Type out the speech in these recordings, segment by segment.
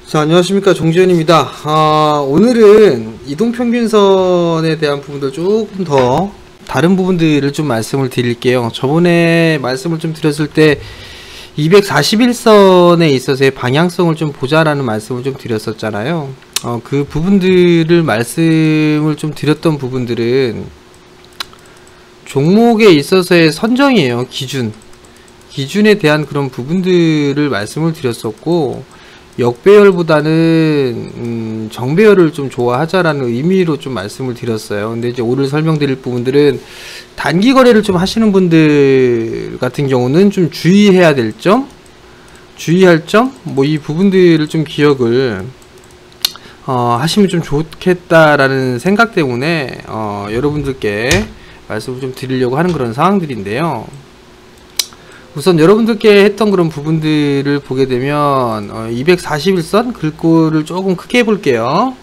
자, 안녕하십니까. 종지현입니다. 오늘은 이동평균선에 대한 부분들 조금 더 다른 부분들을 좀 말씀을 드릴게요. 저번에 말씀을 좀 드렸을 때 241선에 있어서의 방향성을 좀 보자라는 말씀을 좀 드렸었잖아요. 그 부분들을 말씀을 좀 드렸던 부분들은 종목에 있어서의 선정이에요. 기준에 대한 그런 부분들을 말씀을 드렸었고, 역배열보다는 정배열을 좀 좋아하자라는 의미로 좀 말씀을 드렸어요. 근데 이제 오늘 설명드릴 부분들은 단기 거래를 좀 하시는 분들 같은 경우는 좀 주의해야 될 점, 주의할 점, 뭐 이 부분들을 좀 기억을 하시면 좀 좋겠다라는 생각 때문에 여러분들께 말씀을 좀 드리려고 하는 그런 상황들인데요. 우선 여러분들께 했던 그런 부분들을 보게 되면 241선 글꼴을 조금 크게 해볼게요.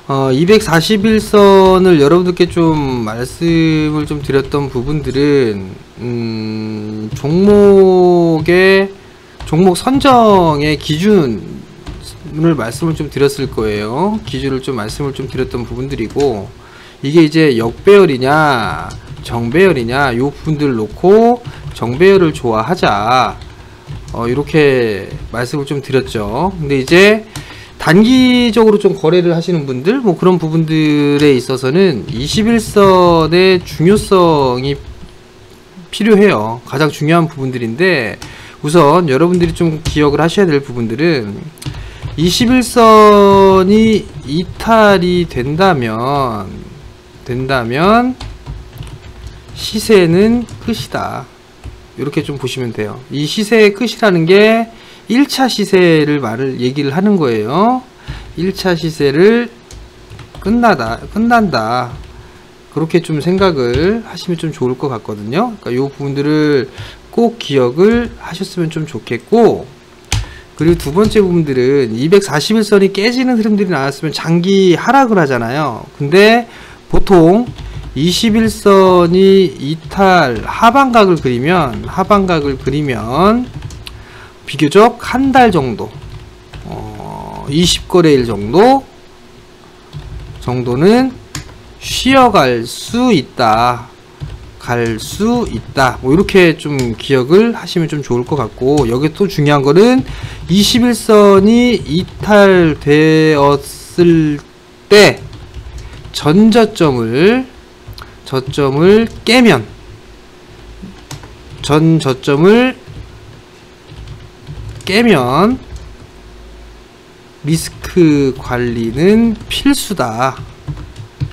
241선을 여러분들께 좀 말씀을 좀 드렸던 부분들은 종목 선정의 기준을 말씀을 좀 드렸을 거예요. 기준을 좀 말씀을 좀 드렸던 부분들이고, 이게 이제 역배열이냐 정배열이냐 요 부분들을 놓고 정배열을 좋아하자, 이렇게 말씀을 좀 드렸죠. 근데 이제 단기적으로 좀 거래를 하시는 분들, 뭐 그런 부분들에 있어서는 21선의 중요성이 필요해요. 가장 중요한 부분들인데, 우선 여러분들이 좀 기억을 하셔야 될 부분들은 21선이 이탈이 된다면 시세는 끝이다, 이렇게 좀 보시면 돼요. 이 시세의 끝이라는 게 1차 시세를 얘기를 하는 거예요. 1차 시세를 끝난다, 그렇게 좀 생각을 하시면 좀 좋을 것 같거든요. 그러니까 이 부분들을 꼭 기억을 하셨으면 좀 좋겠고, 그리고 두 번째 부분들은 241선이 깨지는 흐름들이 나왔으면 장기 하락을 하잖아요. 근데 보통 21선이 이탈 하반각을 그리면 비교적 한 달 정도, 20거래일 정도는 쉬어갈 수 있다, 뭐 이렇게 좀 기억을 하시면 좀 좋을 것 같고, 여기 또 중요한 거는 21선이 이탈되었을 때 저점을 깨면, 리스크 관리는 필수다,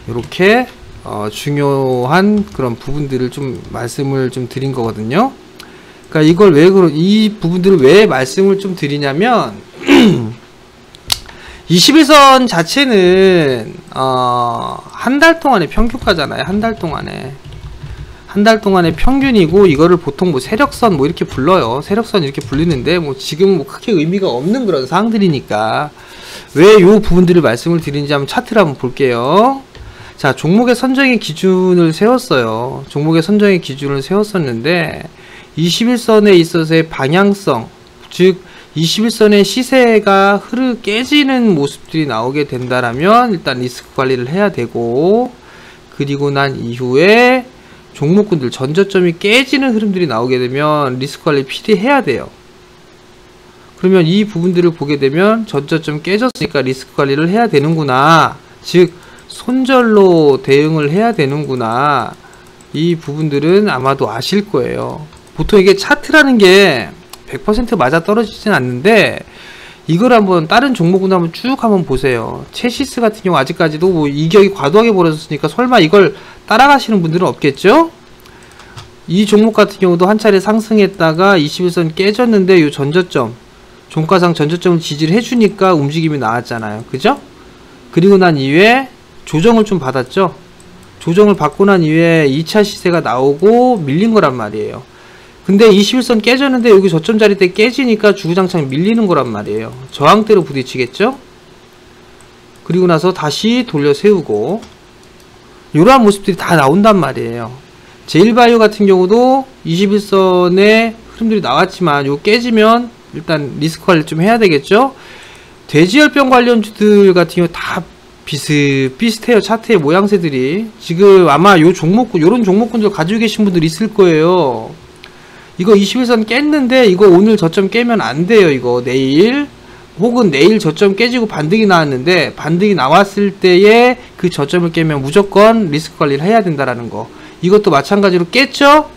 이렇게 중요한 그런 부분들을 좀 말씀을 좀 드린 거거든요. 그러니까 이 부분들을 왜 말씀을 좀 드리냐면 21선 자체는 한 달 동안의 평균가잖아요. 한 달 동안의 평균이고, 이거를 보통 뭐 세력선 뭐 이렇게 불러요. 세력선 이렇게 불리는데 뭐 지금 뭐 크게 의미가 없는 그런 사항들이니까 왜 요 부분들을 말씀을 드리는지 한번 차트를 한번 볼게요. 자, 종목의 선정의 기준을 세웠어요. 종목의 선정의 기준을 세웠었는데 21선에 있어서의 방향성, 즉 21선의 시세가 깨지는 모습들이 나오게 된다라면 일단 리스크 관리를 해야 되고, 그리고 난 이후에 종목군들 전저점이 깨지는 흐름들이 나오게 되면 리스크 관리 필요해야 돼요. 그러면 이 부분들을 보게 되면 전저점 깨졌으니까 리스크 관리를 해야 되는구나, 즉 손절로 대응을 해야 되는구나, 이 부분들은 아마도 아실 거예요. 보통 이게 차트라는 게 100% 맞아 떨어지진 않는데, 이걸 한번 다른 종목을 한번 쭉 한번 보세요. 체시스 같은 경우 아직까지도 뭐 이격이 과도하게 벌어졌으니까 설마 이걸 따라가시는 분들은 없겠죠? 이 종목 같은 경우도 한 차례 상승했다가 21선 깨졌는데 이 전저점, 종가상 전저점을 지지를 해주니까 움직임이 나왔잖아요. 그죠? 그리고 난 이후에 조정을 좀 받았죠. 조정을 받고 난 이후에 2차 시세가 나오고 밀린 거란 말이에요. 근데 21선 깨졌는데 여기 저점 자리 때 깨지니까 주구장창 밀리는 거란 말이에요. 저항대로 부딪히겠죠? 그리고 나서 다시 돌려 세우고, 이러한 모습들이 다 나온단 말이에요. 제일바이오 같은 경우도 21선에 흐름들이 나왔지만 요 깨지면 일단 리스크 관리 좀 해야 되겠죠. 돼지열병 관련주들 같은 경우 다 비슷해요. 차트의 모양새들이. 지금 아마 요 종목군, 요런 종목군들 가지고 계신 분들 있을 거예요. 이거 21선 깼는데 이거 오늘 저점 깨면 안 돼요. 이거 내일 혹은 내일 저점 깨지고 반등이 나왔는데, 반등이 나왔을 때에 그 저점을 깨면 무조건 리스크 관리를 해야 된다라는 거. 이것도 마찬가지로 깼죠?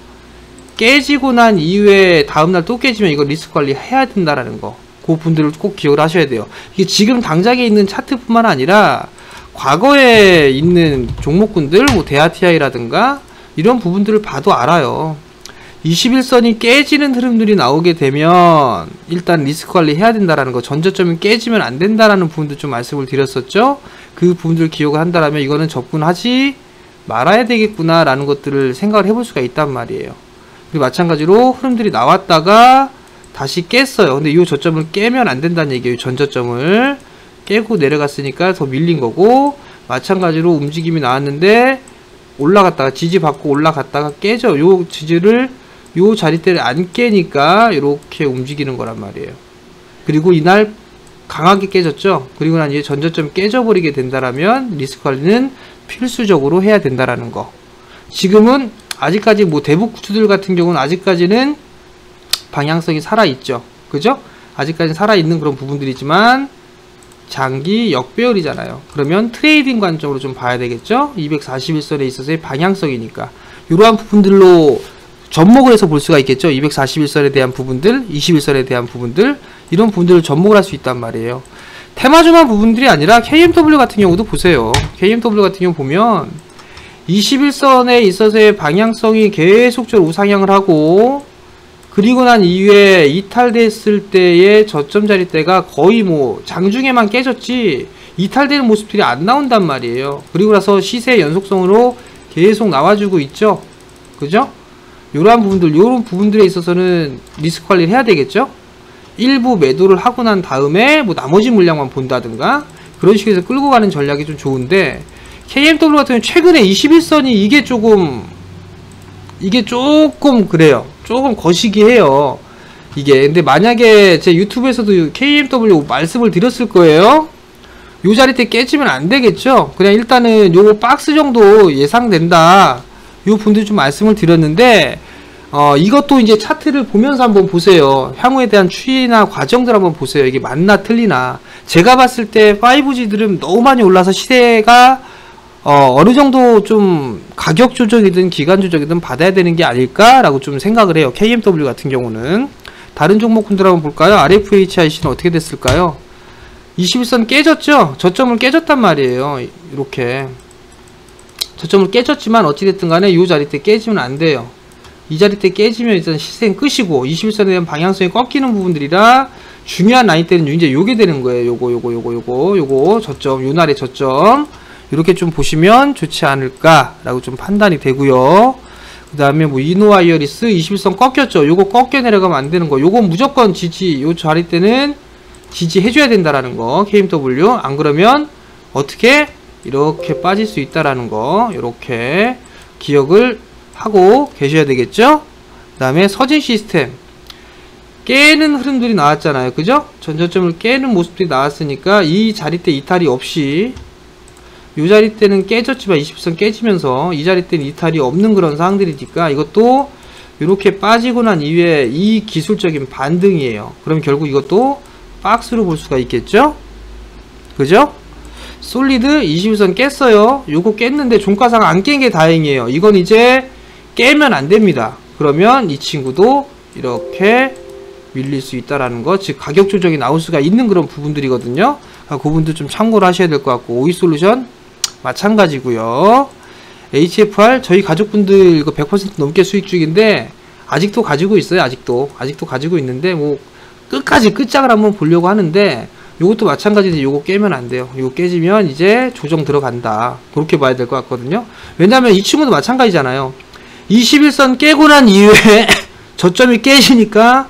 깨지고 난 이후에 다음날 또 깨지면 이거 리스크 관리 해야 된다라는 거. 그 분들을 꼭 기억을 하셔야 돼요. 이게 지금 당장에 있는 차트뿐만 아니라 과거에 있는 종목군들, 뭐 데아티아이라든가 이런 부분들을 봐도 알아요. 21선이 깨지는 흐름들이 나오게 되면 일단 리스크 관리 해야 된다라는 거, 전저점이 깨지면 안 된다라는 부분도 좀 말씀을 드렸었죠. 그 부분들 기억을 한다라면 이거는 접근하지 말아야 되겠구나 라는 것들을 생각을 해볼 수가 있단 말이에요. 그리고 마찬가지로 흐름들이 나왔다가 다시 깼어요. 근데 이 저점을 깨면 안 된다는 얘기예요. 전저점을 깨고 내려갔으니까 더 밀린 거고, 마찬가지로 움직임이 나왔는데 올라갔다가 지지받고 올라갔다가 깨져. 요 지지를 요 자리대를 안 깨니까 이렇게 움직이는 거란 말이에요. 그리고 이날 강하게 깨졌죠. 그리고 난 이제 전저점 깨져버리게 된다라면 리스크 관리는 필수적으로 해야 된다라는 거. 지금은 아직까지 뭐 대북주들 같은 경우는 아직까지는 방향성이 살아있죠. 그죠? 아직까지 살아있는 그런 부분들이지만 장기 역배열이잖아요. 그러면 트레이딩 관점으로 좀 봐야 되겠죠. 241선에 있어서의 방향성이니까 이러한 부분들로 접목을 해서 볼 수가 있겠죠. 241선에 대한 부분들, 21선에 대한 부분들, 이런 부분들을 접목을 할 수 있단 말이에요. 테마주만 부분들이 아니라 KMW 같은 경우도 보세요. KMW 같은 경우 보면 21선에 있어서의 방향성이 계속적으로 우상향을 하고, 그리고 난 이후에 이탈됐을 때의 저점 자리대가 거의 뭐 장중에만 깨졌지 이탈되는 모습들이 안 나온단 말이에요. 그리고 나서 시세 연속성으로 계속 나와주고 있죠. 그죠? 요런 부분들에 있어서는 리스크 관리를 해야 되겠죠? 일부 매도를 하고 난 다음에 뭐 나머지 물량만 본다든가 그런 식으로 해서 끌고 가는 전략이 좀 좋은데, KMW 같은 경우는 최근에 21선이 이게 조금 그래요. 조금 거시기 해요. 이게. 근데 만약에 제 유튜브에서도 KMW 말씀을 드렸을 거예요. 요 자리 때 깨지면 안 되겠죠? 그냥 일단은 요거 박스 정도 예상된다. 요 분들 좀 말씀을 드렸는데, 이것도 이제 차트를 보면서 한번 보세요. 향후에 대한 추이나 과정들 한번 보세요. 이게 맞나 틀리나. 제가 봤을 때 5G들은 너무 많이 올라서 시세가 어느 정도 좀 가격 조정이든 기간 조정이든 받아야 되는 게 아닐까라고 좀 생각을 해요. KMW 같은 경우는. 다른 종목군들 한번 볼까요? RFHIC는 어떻게 됐을까요? 21선 깨졌죠? 저점을 깨졌단 말이에요. 이렇게. 저점을 깨졌지만 어찌됐든 간에 이 자리 때 깨지면 안 돼요. 이 자리 때 깨지면 일단 시세는 끝이고 21선에 대한 방향성이 꺾이는 부분들이라 중요한 라인 때는 이제 요게 되는 거예요. 요거 저점, 요날의 저점. 이렇게 좀 보시면 좋지 않을까라고 좀 판단이 되고요. 그 다음에 뭐 이노아이어리스 21선 꺾였죠. 요거 꺾여 내려가면 안 되는 거. 요건 무조건 지지, 요 자리 때는 지지해줘야 된다라는 거. KMW. 안 그러면 어떻게? 이렇게 빠질 수 있다라는 거. 이렇게 기억을 하고 계셔야 되겠죠. 그 다음에 서진 시스템. 깨는 흐름들이 나왔잖아요. 그죠? 전저점을 깨는 모습들이 나왔으니까 이 자리 때 이탈이 없이, 이 자리 때는 깨졌지만 20선 깨지면서 이 자리 때는 이탈이 없는 그런 상황들이니까 이것도 이렇게 빠지고 난 이후에 이 기술적인 반등이에요. 그럼 결국 이것도 박스로 볼 수가 있겠죠? 그죠? 솔리드 21선 깼어요. 요거 깼는데 종가상 안 깬 게 다행이에요. 이건 이제 깨면 안 됩니다. 그러면 이 친구도 이렇게 밀릴 수 있다라는 거, 즉 가격 조정이 나올 수가 있는 그런 부분들이거든요. 그 부분도 좀 참고를 하셔야 될 것 같고, 오이솔루션 마찬가지고요. HFR 저희 가족분들 이거 100% 넘게 수익 중인데 아직도 가지고 있어요. 아직도 가지고 있는데 뭐 끝까지 끝장을 한번 보려고 하는데, 요것도 마찬가지인데 요거 깨면 안 돼요. 요거 깨지면 이제 조정 들어간다. 그렇게 봐야 될 것 같거든요. 왜냐면 이 친구도 마찬가지잖아요. 21선 깨고 난 이후에 저점이 깨지니까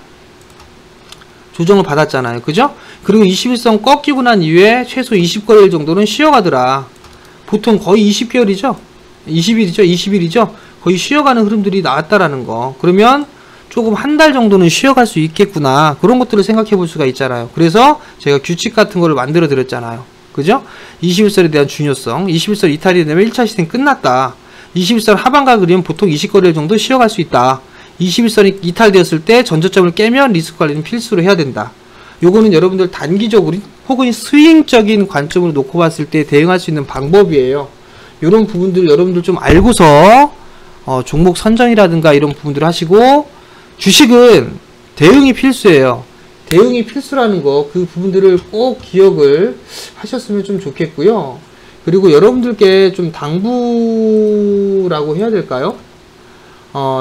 조정을 받았잖아요. 그죠? 그리고 21선 꺾이고 난 이후에 최소 20거래일 정도는 쉬어가더라. 보통 거의 20개월이죠? 20일이죠? 거의 쉬어가는 흐름들이 나왔다라는 거. 그러면 조금 한 달 정도는 쉬어갈 수 있겠구나. 그런 것들을 생각해 볼 수가 있잖아요. 그래서 제가 규칙 같은 거를 만들어 드렸잖아요. 그죠? 21설에 대한 중요성. 21설 이탈이 되면 1차 시즌 끝났다. 21설 하반가 그리면 보통 20거래일 정도 쉬어갈 수 있다. 21설이 이탈되었을 때 전저점을 깨면 리스크 관리는 필수로 해야 된다. 요거는 여러분들 단기적으로 혹은 스윙적인 관점으로 놓고 봤을 때 대응할 수 있는 방법이에요. 이런 부분들 여러분들 좀 알고서 종목 선정이라든가 이런 부분들을 하시고, 주식은 대응이 필수예요. 대응이 필수라는 거, 그 부분들을 꼭 기억을 하셨으면 좀 좋겠고요. 그리고 여러분들께 좀 당부라고 해야 될까요?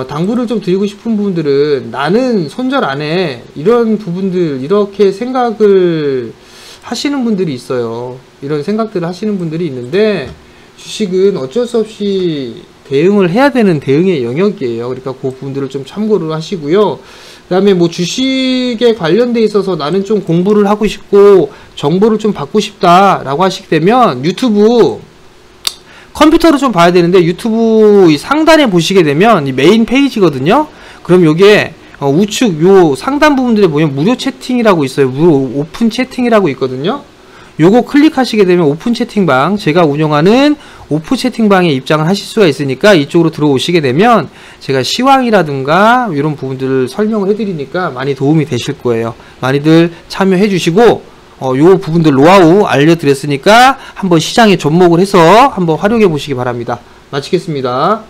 당부를 좀 드리고 싶은 부분들은, 나는 손절 안 해, 이런 부분들, 이렇게 생각을 하시는 분들이 있어요. 이런 생각들을 하시는 분들이 있는데, 주식은 어쩔 수 없이 대응을 해야 되는 대응의 영역이에요. 그러니까 그 부분들을 좀 참고를 하시고요. 그 다음에 뭐 주식에 관련돼 있어서 나는 좀 공부를 하고 싶고 정보를 좀 받고 싶다 라고 하시게 되면, 유튜브 컴퓨터로 좀 봐야 되는데, 유튜브 이 상단에 보시게 되면 이 메인 페이지거든요. 그럼 요게 우측 요 상단 부분들에 보면 무료 채팅이라고 있어요. 무료 오픈 채팅이라고 있거든요. 요거 클릭하시게 되면 오픈 채팅방, 제가 운영하는 오픈 채팅방에 입장을 하실 수가 있으니까 이쪽으로 들어오시게 되면 제가 시황이라든가 이런 부분들을 설명을 해드리니까 많이 도움이 되실 거예요. 많이들 참여해 주시고, 요 부분들 노하우 알려드렸으니까 한번 시장에 접목을 해서 한번 활용해 보시기 바랍니다. 마치겠습니다.